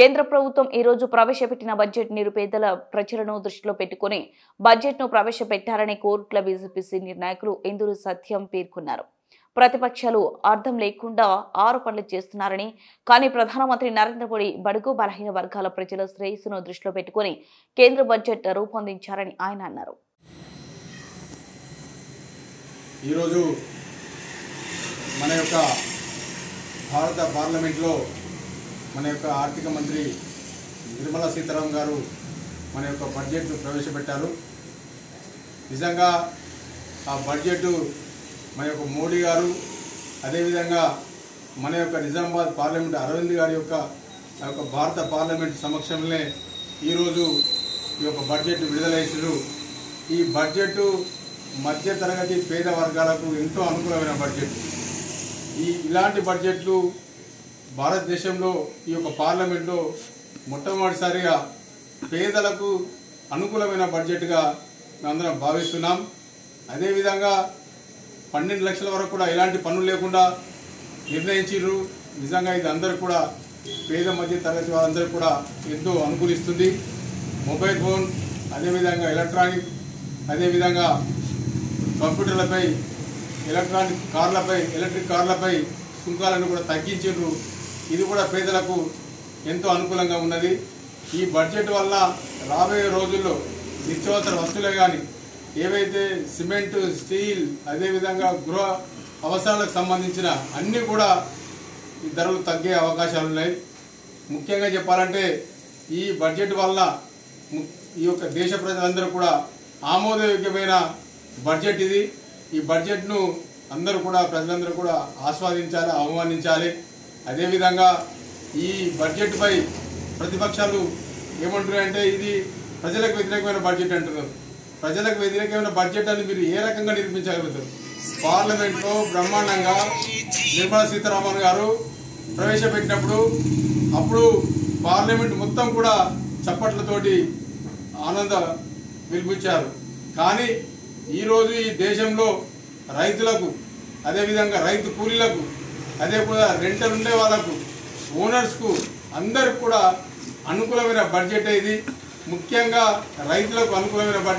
కేంద్ర ప్రభుత్వం ఈ రోజు ప్రవేశపెట్టిన బడ్జెట్ నిరుపేదల ప్రజలను దృష్టిలో పెట్టుకుని బడ్జెట్ను ప్రవేశపెట్టారని కోరుట్ల బీజేపీ సీనియర్ నాయకులు ఇందూరు సత్యం పేర్కొన్నారు. ప్రతిపక్షాలు అర్థం లేకుండా ఆరోపణలు చేస్తున్నారని, కానీ ప్రధానమంత్రి నరేంద్ర మోడీ బడుగు బలహీన వర్గాల ప్రజల శ్రేయస్సును దృష్టిలో పెట్టుకుని కేంద్ర బడ్జెట్ రూపొందించారని ఆయన అన్నారు. ఈరోజు మన యొక్క భారత పార్లమెంట్లో మన యొక్క ఆర్థిక మంత్రి నిర్మలా సీతారామన్ గారు మన యొక్క బడ్జెట్ ప్రవేశపెట్టారు. నిజంగా ఆ బడ్జెట్ మన యొక్క మోడీ గారు, అదేవిధంగా మన యొక్క నిజామాబాద్ పార్లమెంట్ అరవింద్ గారి యొక్క భారత పార్లమెంట్ సమక్షంలోనే ఈరోజు ఈ యొక్క బడ్జెట్ విడుదల చేశారు. ఈ బడ్జెట్ మధ్యతరగతి పేద వర్గాలకు ఎంతో అనుకూలమైన బడ్జెట్. ఇలాంటి బడ్జెట్లు భారతదేశంలో ఈ యొక్క పార్లమెంట్లో మొట్టమొదటిసారిగా పేదలకు అనుకూలమైన బడ్జెట్గా మేమందరం భావిస్తున్నాం. అదేవిధంగా 12 లక్షల వరకు కూడా ఎలాంటి పన్నులు లేకుండా నిర్ణయించారు. నిజంగా ఇది అందరూ కూడా పేద మధ్య తరగతి వారందరూ కూడా ఎంతో అనుకూలిస్తుంది. మొబైల్ ఫోన్, అదేవిధంగా ఎలక్ట్రానిక్, అదేవిధంగా కంప్యూటర్లపై, ఎలక్ట్రిక్ కార్లపై సుంకాలను కూడా తగ్గించారు. ఇది కూడా పేదలకు ఎంతో అనుకూలంగా ఉన్నది. ఈ బడ్జెట్ వల్ల రాబోయే రోజుల్లో నిత్యావసర వస్తువులే కానీ ఏవైతే సిమెంట్, స్టీల్, అదేవిధంగా గృహ అవసరాలకు సంబంధించిన అన్నీ కూడా ఈ ధరలు తగ్గే అవకాశాలు ఉన్నాయి. ముఖ్యంగా చెప్పాలంటే ఈ బడ్జెట్ వల్ల ఈ యొక్క దేశ ప్రజలందరూ కూడా ఆమోదయోగ్యమైన బడ్జెట్ ఇది. ఈ బడ్జెట్ను ప్రజలందరూ కూడా ఆస్వాదించాలి, ఆహ్వానించాలి. అదేవిధంగా ఈ బడ్జెట్పై ప్రతిపక్షాలు ఏమంటున్నాయంటే ఇది ప్రజలకు వ్యతిరేకమైన బడ్జెట్ అంటున్నారు. ప్రజలకు వ్యతిరేకమైన బడ్జెట్ అని మీరు ఏ రకంగా నిరూపించగలుగుతారు? పార్లమెంట్లో బ్రహ్మాండంగా నిర్మలా సీతారామన్ గారు ప్రవేశపెట్టినప్పుడు అప్పుడు పార్లమెంట్ మొత్తం కూడా చప్పట్లతోటి ఆనంద వినిపించారు. కానీ ఈరోజు ఈ దేశంలో రైతులకు, అదేవిధంగా రైతు కూలీలకు, అదే కూడా రెంటల్ ఉండే వాళ్ళకు, ఓనర్స్కు అందరికి కూడా అనుకూలమైన బడ్జెట్ ఇది. ముఖ్యంగా రైతులకు అనుకూలమైన బడ్జెట్.